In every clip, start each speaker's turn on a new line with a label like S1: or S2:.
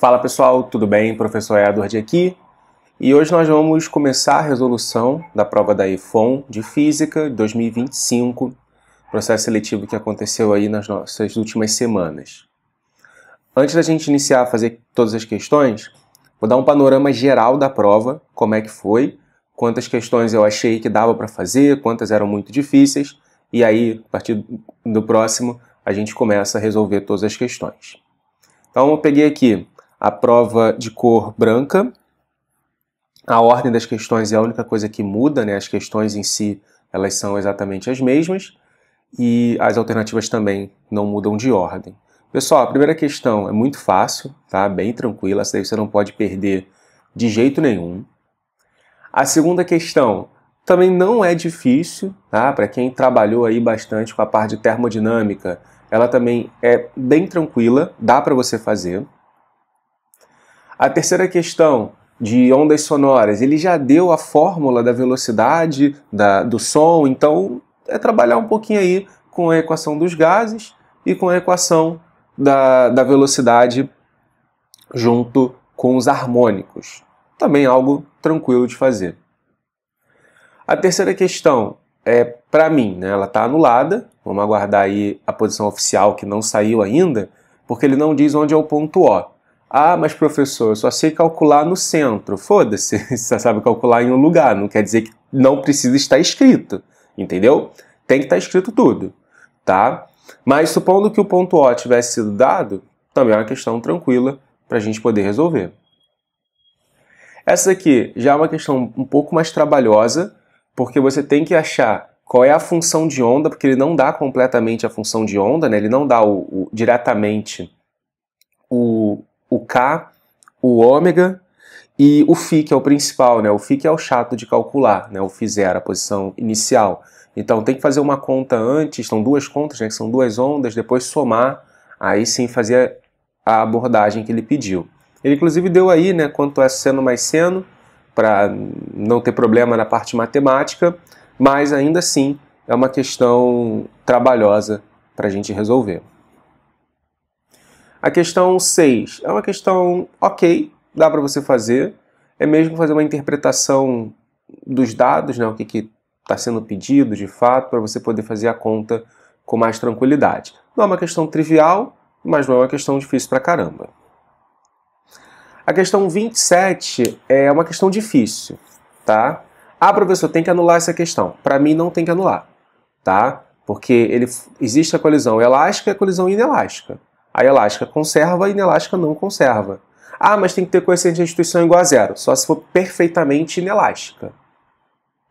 S1: Fala pessoal, tudo bem? Professor Edward aqui. E hoje nós vamos começar a resolução da prova da EFON de Física 2025, processo seletivo que aconteceu aí nas nossas últimas semanas. Antes da gente iniciar a fazer todas as questões, vou dar um panorama geral da prova, como é que foi, quantas questões eu achei que dava para fazer, quantas eram muito difíceis, e aí, a partir do próximo, a gente começa a resolver todas as questões. Então eu peguei aqui a prova de cor branca. A ordem das questões é a única coisa que muda, né? As questões em si, elas são exatamente as mesmas e as alternativas também não mudam de ordem. Pessoal, a primeira questão é muito fácil, tá? Bem tranquila, essa daí você não pode perder de jeito nenhum. A segunda questão também não é difícil, tá? Para quem trabalhou aí bastante com a parte de termodinâmica, ela também é bem tranquila, dá para você fazer. A terceira questão de ondas sonoras, ele já deu a fórmula da velocidade do som, então é trabalhar um pouquinho aí com a equação dos gases e com a equação da velocidade junto com os harmônicos. Também algo tranquilo de fazer. A terceira questão é, para mim, né, ela está anulada, vamos aguardar aí a posição oficial que não saiu ainda, porque ele não diz onde é o ponto O. Ah, mas professor, eu só sei calcular no centro. Foda-se, você sabe calcular em um lugar, não quer dizer que não precisa estar escrito, entendeu? Tem que estar escrito tudo, tá? Mas supondo que o ponto O tivesse sido dado, também é uma questão tranquila para a gente poder resolver. Essa aqui já é uma questão um pouco mais trabalhosa, porque você tem que achar qual é a função de onda, porque ele não dá completamente a função de onda, né? Ele não dá diretamente o K, o ômega e o φ, que é o principal, né? O φ que é o chato de calcular, né? O φ0, a posição inicial. Então tem que fazer uma conta antes, são duas contas, né? Que são duas ondas, depois somar, aí sim fazer a abordagem que ele pediu. Ele inclusive deu aí, né? Quanto é seno mais seno, para não ter problema na parte matemática, mas ainda assim é uma questão trabalhosa para a gente resolver. A questão 6 é uma questão ok, dá para você fazer, é mesmo fazer uma interpretação dos dados, né, o que está sendo pedido de fato, para você poder fazer a conta com mais tranquilidade. Não é uma questão trivial, mas não é uma questão difícil pra caramba. A questão 27 é uma questão difícil, tá? Ah, professor, tem que anular essa questão. Para mim não tem que anular, tá? Porque existe a colisão elástica e a colisão inelástica. A elástica conserva e a inelástica não conserva. Ah, mas tem que ter coeficiente de restituição igual a zero, só se for perfeitamente inelástica.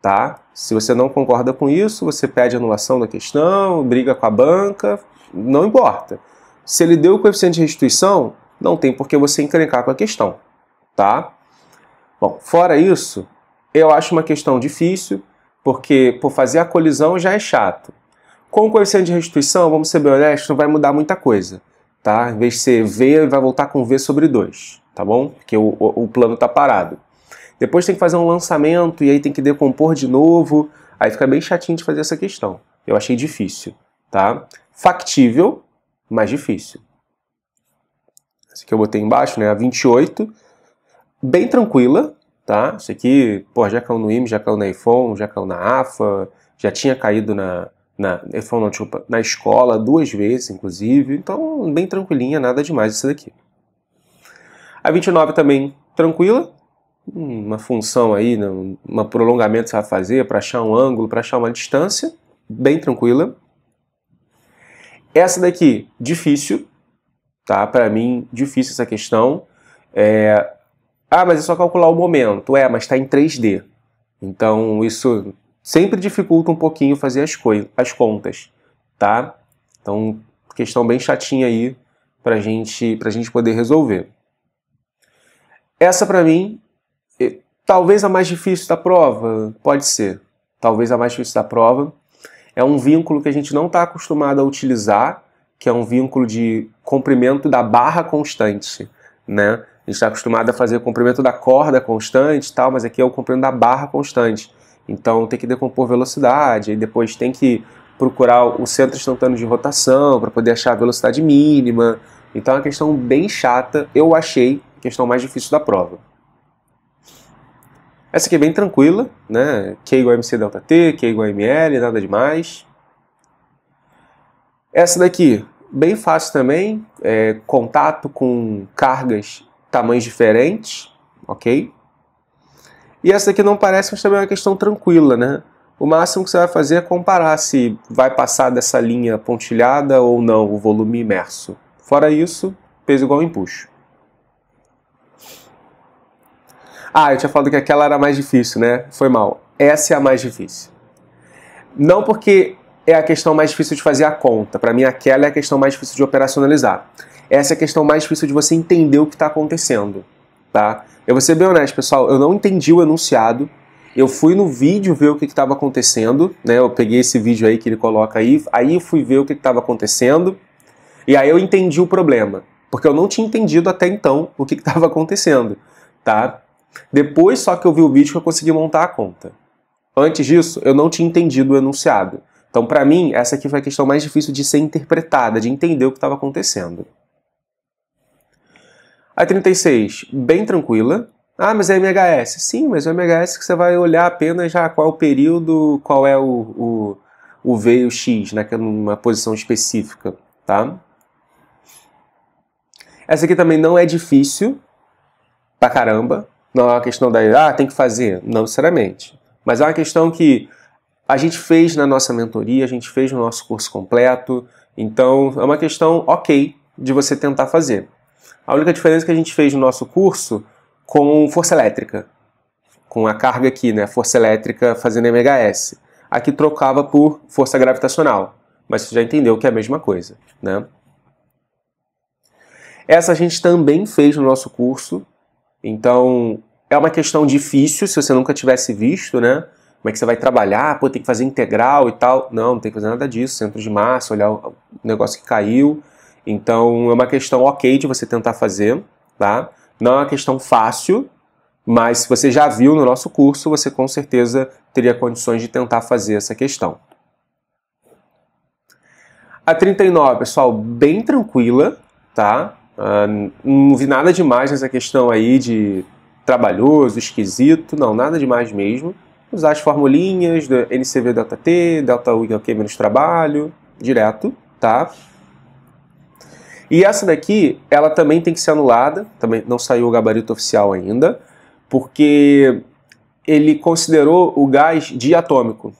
S1: Tá? Se você não concorda com isso, você pede anulação da questão, briga com a banca, não importa. Se ele deu o coeficiente de restituição, não tem por que você encrencar com a questão. Tá? Bom, fora isso, eu acho uma questão difícil, porque por fazer a colisão já é chato. Com o coeficiente de restituição, vamos ser bem honestos, não vai mudar muita coisa. Tá? Em vez de ser V, ele vai voltar com V sobre 2, tá bom? Porque o plano está parado. Depois tem que fazer um lançamento e aí tem que decompor de novo. Aí fica bem chatinho de fazer essa questão. Eu achei difícil, tá? Factível, mas difícil. Essa aqui eu botei embaixo, né? A 28. Bem tranquila, tá? Isso aqui, pô, já caiu no IME, já caiu na EFON, já caiu na AFA, já tinha caído na escola 2 vezes, inclusive. Então, bem tranquilinha, nada demais isso daqui. A 29 também tranquila. Uma função aí, um prolongamento que você vai fazer para achar um ângulo, para achar uma distância. Bem tranquila. Essa daqui, difícil. Tá? Para mim, difícil essa questão. Ah, mas é só calcular o momento. Mas está em 3D. Então, isso sempre dificulta um pouquinho fazer as contas, tá? Então, questão bem chatinha aí pra gente poder resolver. Essa pra mim, talvez a mais difícil da prova, pode ser. Talvez a mais difícil da prova. É um vínculo que a gente não está acostumado a utilizar, que é um vínculo de comprimento da barra constante, né? A gente está acostumado a fazer o comprimento da corda constante e tal, mas aqui é o comprimento da barra constante. Então tem que decompor velocidade, e depois tem que procurar o centro instantâneo de rotação para poder achar a velocidade mínima. Então é uma questão bem chata, eu achei a questão mais difícil da prova. Essa aqui é bem tranquila, né? Q igual a MC delta T, Q igual a ML, nada demais. Essa daqui, bem fácil também, contato com cargas, tamanhos diferentes, ok? E essa daqui não parece, mas também é uma questão tranquila, né? O máximo que você vai fazer é comparar se vai passar dessa linha pontilhada ou não o volume imerso. Fora isso, peso igual a empuxo. Ah, eu tinha falado que aquela era a mais difícil, né? Foi mal. Essa é a mais difícil. Não porque é a questão mais difícil de fazer a conta. Para mim, aquela é a questão mais difícil de operacionalizar. Essa é a questão mais difícil de você entender o que está acontecendo, tá? Eu vou ser bem honesto, pessoal. Eu não entendi o enunciado. Eu fui no vídeo ver o que estava acontecendo, né? Eu peguei esse vídeo aí que ele coloca aí eu fui ver o que estava acontecendo, e aí eu entendi o problema. Porque eu não tinha entendido até então o que estava acontecendo, tá? Depois só que eu vi o vídeo que eu consegui montar a conta. Antes disso, eu não tinha entendido o enunciado. Então, para mim, essa aqui foi a questão mais difícil de ser interpretada, de entender o que estava acontecendo. A 36, bem tranquila. Ah, mas é MHS. Sim, mas é MHS que você vai olhar apenas já qual é o período, qual é o V e o X, né, que é numa posição específica, tá? Essa aqui também não é difícil pra caramba. Não é uma questão tem que fazer. Não necessariamente. Mas é uma questão que a gente fez na nossa mentoria, a gente fez no nosso curso completo. Então, é uma questão ok de você tentar fazer. A única diferença é que a gente fez no nosso curso com força elétrica. Com a carga aqui, né? Força elétrica fazendo MHS. Aqui trocava por força gravitacional. Mas você já entendeu que é a mesma coisa, né? Essa a gente também fez no nosso curso. Então, é uma questão difícil, se você nunca tivesse visto, né? Como é que você vai trabalhar? Pô, tem que fazer integral e tal. Não tem que fazer nada disso. Centro de massa, olhar o negócio que caiu. Então, é uma questão ok de você tentar fazer, tá? Não é uma questão fácil, mas se você já viu no nosso curso, você com certeza teria condições de tentar fazer essa questão. A 39, pessoal, bem tranquila, tá? Não vi nada demais nessa questão aí de trabalhoso, esquisito, não, nada demais mesmo. Usar as formulinhas do NCV delta T, delta U igual a Q menos trabalho, direto, tá? E essa daqui, ela também tem que ser anulada, também não saiu o gabarito oficial ainda, porque ele considerou o gás diatômico.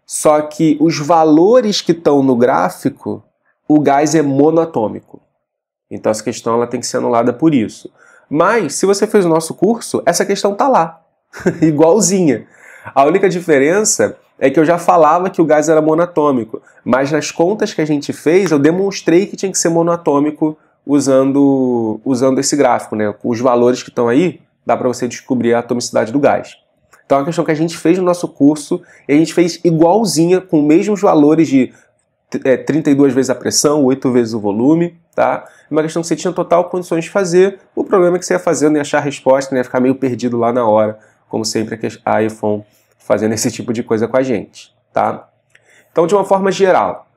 S1: Só que os valores que estão no gráfico, o gás é monoatômico. Então essa questão ela tem que ser anulada por isso. Mas, se você fez o nosso curso, essa questão tá lá, igualzinha. A única diferença é que eu já falava que o gás era monatômico, mas nas contas que a gente fez, eu demonstrei que tinha que ser monatômico usando esse gráfico, né? Os valores que estão aí, dá para você descobrir a atomicidade do gás. Então é uma questão que a gente fez no nosso curso, e a gente fez igualzinha, com os mesmos valores de 32 vezes a pressão, 8 vezes o volume, tá? É uma questão que você tinha total condições de fazer. O problema é que você ia fazendo e achar a resposta, né? Ia ficar meio perdido lá na hora, como sempre a iPhone fazendo esse tipo de coisa com a gente, tá? Então, de uma forma geral,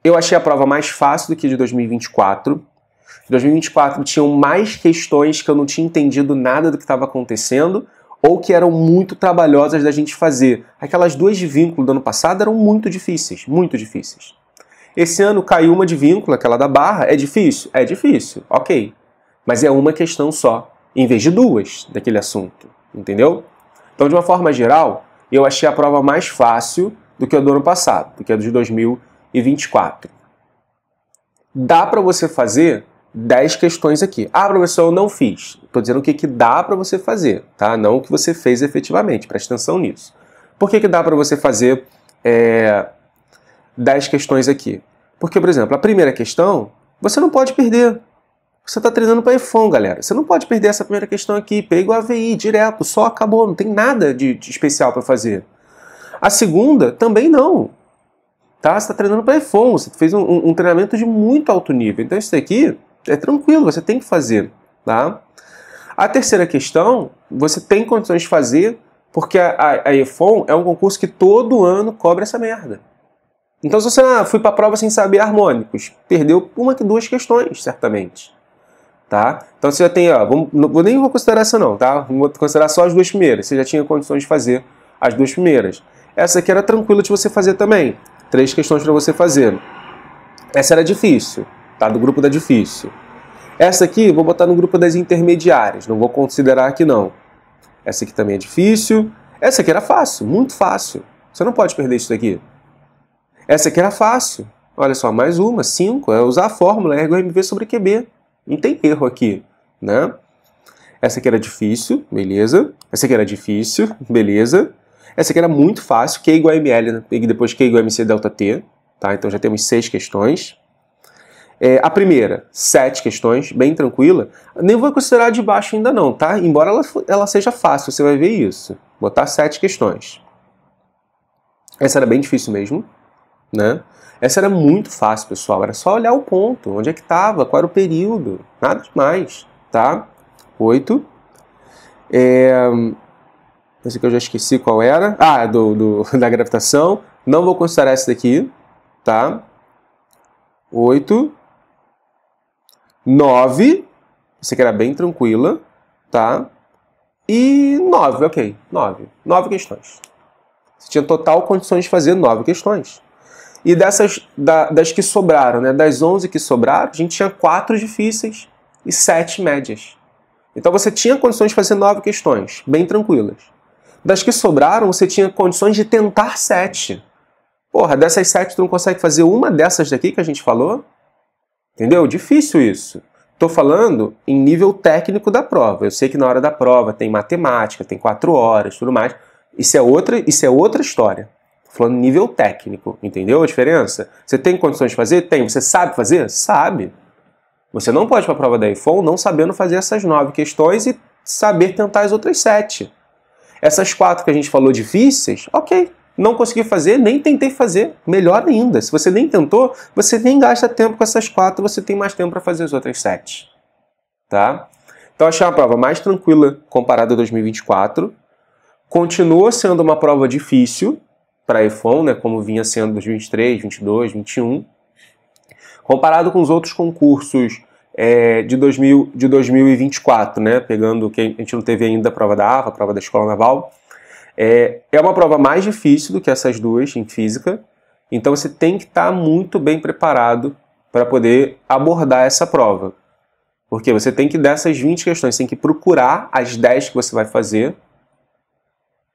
S1: eu achei a prova mais fácil do que de 2024. Em 2024 tinham mais questões que eu não tinha entendido nada do que estava acontecendo, ou que eram muito trabalhosas da gente fazer. Aquelas duas de vínculo do ano passado eram muito difíceis, muito difíceis. Esse ano caiu uma de vínculo, aquela da barra. É difícil? É difícil, ok. Mas é uma questão só, em vez de duas daquele assunto, entendeu? Então, de uma forma geral, eu achei a prova mais fácil do que a do ano passado, do que a de 2024. Dá para você fazer 10 questões aqui. Ah, professor, eu não fiz. Estou dizendo o que dá para você fazer, tá? Não o que você fez efetivamente, presta atenção nisso. Por que dá para você fazer 10 questões aqui? Porque, por exemplo, a primeira questão, você não pode perder. Você está treinando para iPhone, galera. Você não pode perder essa primeira questão aqui. Pega o AVI direto, só acabou. Não tem nada de especial para fazer. A segunda, também não. Tá? Você está treinando para iPhone. Você fez um treinamento de muito alto nível. Então isso daqui é tranquilo, você tem que fazer. Tá? A terceira questão, você tem condições de fazer, porque a iPhone é um concurso que todo ano cobra essa merda. Então, se você fui para a prova sem saber harmônicos, perdeu uma que duas questões, certamente. Tá? Então, você já tem, ó, nem vou considerar essa não, tá? Vou considerar só as duas primeiras. Você já tinha condições de fazer as duas primeiras. Essa aqui era tranquila de você fazer também. 3 questões para você fazer. Essa era difícil, tá? Do grupo da difícil. Essa aqui, vou botar no grupo das intermediárias. Não vou considerar aqui não. Essa aqui também é difícil. Essa aqui era fácil, muito fácil. Você não pode perder isso daqui. Essa aqui era fácil. Olha só, mais uma, 5. É usar a fórmula ergo-MV sobre QB. Não tem erro aqui, né? Essa aqui era difícil, beleza. Essa aqui era difícil, beleza. Essa aqui era muito fácil, Q igual a ML, né? E depois Q igual a MC delta T. Tá? Então já temos 6 questões. A primeira, 7 questões, bem tranquila. Nem vou considerar de baixo ainda não, tá? Embora ela seja fácil, você vai ver isso. Botar 7 questões. Essa era bem difícil mesmo, né? Essa era muito fácil, pessoal. Era só olhar o ponto, onde é que estava, qual era o período. Nada demais, tá? 8. Esse aqui eu já esqueci qual era. Ah, da gravitação. Não vou considerar essa daqui, tá? 8. 9. Essa aqui era bem tranquila, tá? E 9, ok. 9 questões. Você tinha total condições de fazer 9 questões. E das que sobraram, né? Das 11 que sobraram, a gente tinha 4 difíceis e 7 médias. Então você tinha condições de fazer 9 questões, bem tranquilas. Das que sobraram, você tinha condições de tentar 7. Porra, dessas 7 tu não consegue fazer uma dessas daqui que a gente falou? Entendeu? Difícil isso. Estou falando em nível técnico da prova. Eu sei que na hora da prova tem matemática, tem 4 horas, tudo mais. Isso é outra história. Estou falando nível técnico, entendeu a diferença? Você tem condições de fazer? Tem. Você sabe fazer? Sabe. Você não pode ir para a prova da IFOM não sabendo fazer essas 9 questões e saber tentar as outras 7. Essas 4 que a gente falou difíceis, ok. Não consegui fazer, nem tentei fazer. Melhor ainda. Se você nem tentou, você nem gasta tempo com essas 4, você tem mais tempo para fazer as outras 7. Tá? Então achei uma prova mais tranquila comparada a 2024. Continua sendo uma prova difícil para a IFOM, né, como vinha sendo 2023, 2022, 2021. Comparado com os outros concursos de 2024, né, pegando que a gente não teve ainda a prova da AVA, a prova da Escola Naval, é uma prova mais difícil do que essas duas em física, então você tem que estar muito bem preparado para poder abordar essa prova. Porque você tem que, dessas 20 questões, você tem que procurar as 10 que você vai fazer,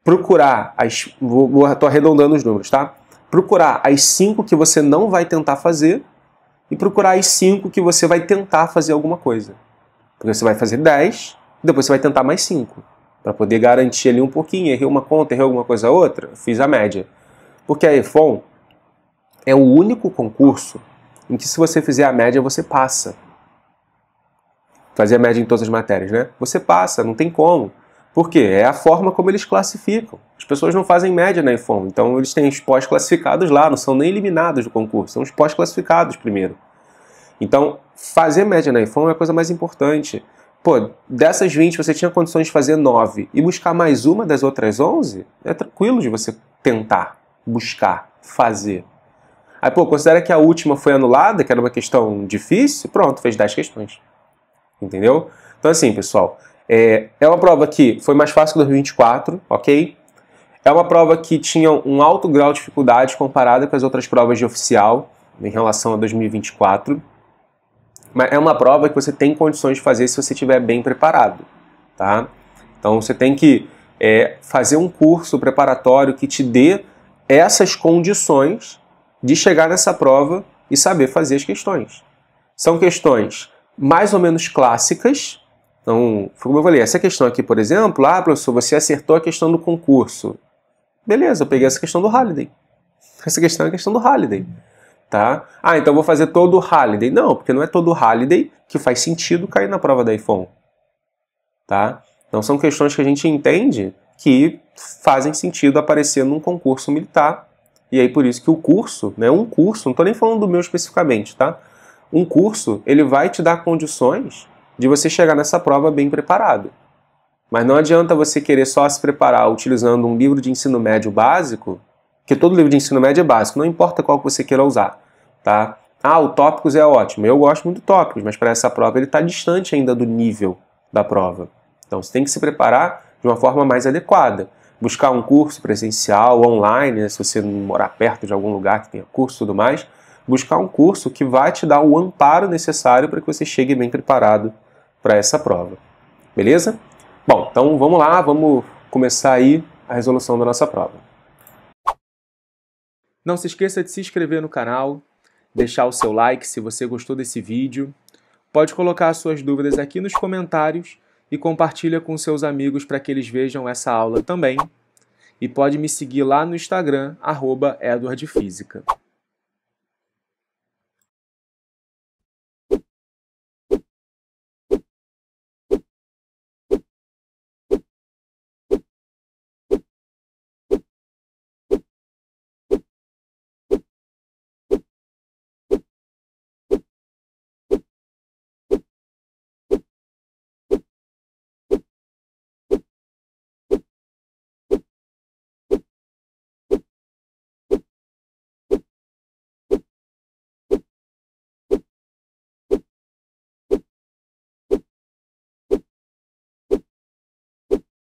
S1: procurar estou arredondando os números, tá? Procurar as 5 que você não vai tentar fazer e procurar as 5 que você vai tentar fazer alguma coisa. Porque você vai fazer 10, depois você vai tentar mais 5. Para poder garantir ali um pouquinho, errei uma conta, errei alguma coisa ou outra, fiz a média. Porque a IFOM é o único concurso em que se você fizer a média, você passa. Fazer a média em todas as matérias, né? Você passa, não tem como. Por quê? É a forma como eles classificam. As pessoas não fazem média na IFOM, então eles têm os pós-classificados lá, não são nem eliminados do concurso, são os pós-classificados primeiro. Então, fazer média na IFOM é a coisa mais importante. Pô, dessas 20 você tinha condições de fazer 9 e buscar mais uma das outras 11, é tranquilo de você tentar, buscar, fazer. Aí, pô, considera que a última foi anulada, que era uma questão difícil, pronto, fez 10 questões. Entendeu? Então, assim, pessoal, é uma prova que foi mais fácil que 2024, ok? É uma prova que tinha um alto grau de dificuldade comparada com as outras provas de oficial em relação a 2024. Mas é uma prova que você tem condições de fazer se você estiver bem preparado, tá? Então você tem que fazer um curso preparatório que te dê essas condições de chegar nessa prova e saber fazer as questões. São questões mais ou menos clássicas. Então, como eu falei, essa questão aqui, por exemplo, professor, você acertou a questão do concurso. Beleza, eu peguei essa questão do Halliday. Essa questão é a questão do Halliday. Tá? Então vou fazer todo o Halliday. Não, porque não é todo o Halliday que faz sentido cair na prova da IFOM. Tá? Então são questões que a gente entende que fazem sentido aparecer num concurso militar. E aí por isso que o curso, né, um curso, não estou nem falando do meu especificamente, tá? Um curso, ele vai te dar condições de você chegar nessa prova bem preparado. Mas não adianta você querer só se preparar utilizando um livro de ensino médio básico Porque todo livro de ensino médio é básico, não importa qual que você queira usar, tá? Ah, o Tópicos é ótimo. Eu gosto muito do Tópicos, mas para essa prova ele está distante ainda do nível da prova. Então você tem que se preparar de uma forma mais adequada. Buscar um curso presencial, online, né, se você não morar perto de algum lugar que tenha curso e tudo mais, buscar um curso que vai te dar o amparo necessário para que você chegue bem preparado para essa prova. Beleza? Bom, então vamos lá, vamos começar aí a resolução da nossa prova. Não se esqueça de se inscrever no canal, deixar o seu like se você gostou desse vídeo. Pode colocar suas dúvidas aqui nos comentários e compartilha com seus amigos para que eles vejam essa aula também. E pode me seguir lá no Instagram, @edwardfísica.